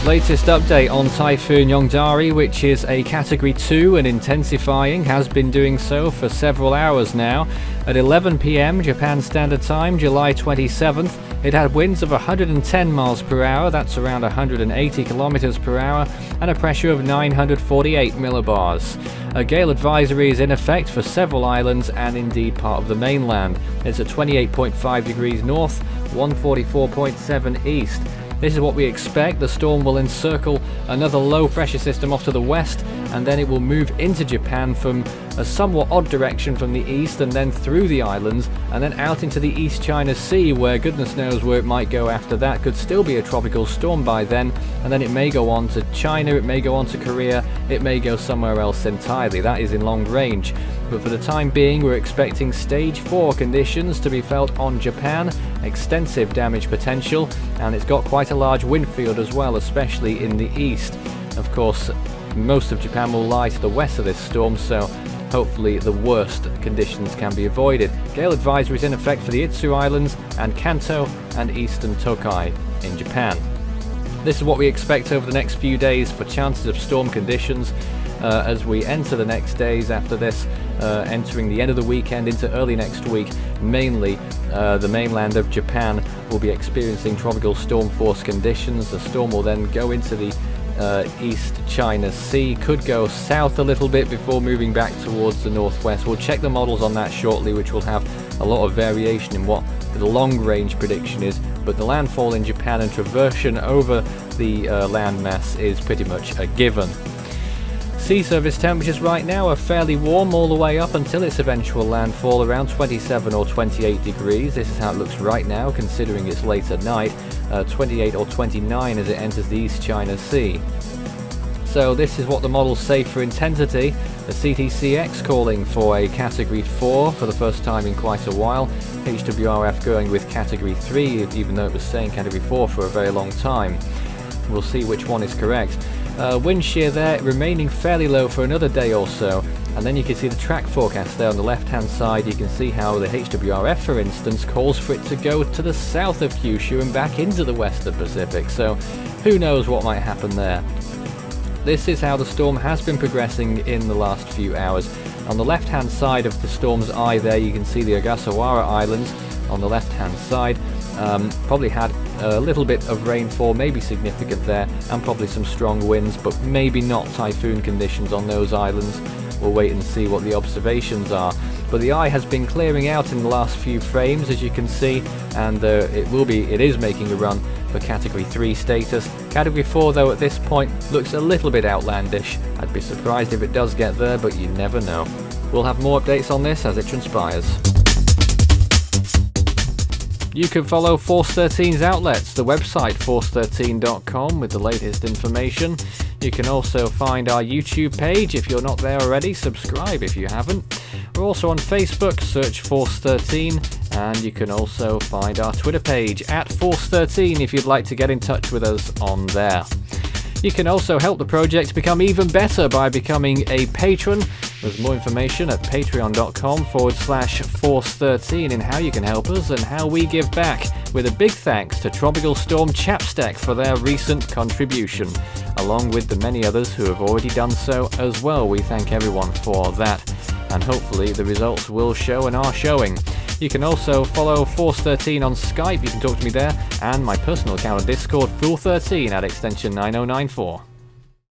Latest update on Typhoon Jongdari, which is a Category 2 and intensifying, has been doing so for several hours now. At 11 PM Japan Standard Time, July 27th, it had winds of 110 miles per hour, that's around 180 kilometers per hour, and a pressure of 948 millibars. A gale advisory is in effect for several islands and indeed part of the mainland. It's at 28.5 degrees north, 144.7 east. This is what we expect. The storm will encircle another low pressure system off to the west, and then it will move into Japan from a somewhat odd direction from the east and then through the islands and then out into the East China Sea, where goodness knows where it might go after that. Could still be a tropical storm by then, and then it may go on to China, it may go on to Korea, it may go somewhere else entirely. That is in long range. But for the time being, we're expecting stage 4 conditions to be felt on Japan, extensive damage potential, and it's got quite a large wind field as well, especially in the east. Of course, most of Japan will lie to the west of this storm, so hopefully the worst conditions can be avoided. Gale advisory is in effect for the Itsu Islands and Kanto and eastern Tokai in Japan. This is what we expect over the next few days for chances of storm conditions as we enter the next days after this, entering the end of the weekend into early next week. Mainly the mainland of Japan will be experiencing tropical storm force conditions. The storm will then go into the East China Sea, could go south a little bit before moving back towards the northwest. We'll check the models on that shortly, which will have a lot of variation in what the long range prediction is, but the landfall in Japan and traversion over the landmass is pretty much a given. Sea surface temperatures right now are fairly warm all the way up until its eventual landfall, around 27 or 28 degrees. This is how it looks right now, considering it's late at night, 28 or 29 as it enters the East China Sea. So this is what the models say for intensity. The CTCX calling for a Category 4 for the first time in quite a while. HWRF going with Category 3, even though it was saying Category 4 for a very long time. We'll see which one is correct. Wind shear there remaining fairly low for another day or so, and then you can see the track forecast there on the left hand side. You can see how the HWRF, for instance, calls for it to go to the south of Kyushu and back into the western Pacific, so who knows what might happen there. This is how the storm has been progressing in the last few hours. On the left hand side of the storm's eye there, you can see the Ogasawara Islands on the left hand side. Probably had a little bit of rainfall, maybe significant there, and probably some strong winds, but maybe not typhoon conditions on those islands. We'll wait and see what the observations are. But the eye has been clearing out in the last few frames, as you can see, and it is making a run for Category 3 status. Category 4, though, at this point looks a little bit outlandish. I'd be surprised if it does get there, but you never know. We'll have more updates on this as it transpires. You can follow Force 13's outlets, the website force13.com, with the latest information. You can also find our YouTube page if you're not there already. Subscribe if you haven't. We're also on Facebook, search Force 13, and you can also find our Twitter page at Force 13 if you'd like to get in touch with us on there. You can also help the project become even better by becoming a patron. There's more information at patreon.com/Force13 in how you can help us and how we give back, with a big thanks to Tropical Storm Chapstack for their recent contribution, along with the many others who have already done so as well. We thank everyone for that, and hopefully the results will show and are showing. You can also follow Force 13 on Skype, you can talk to me there, and my personal account on Discord, Fool13 at extension 9094.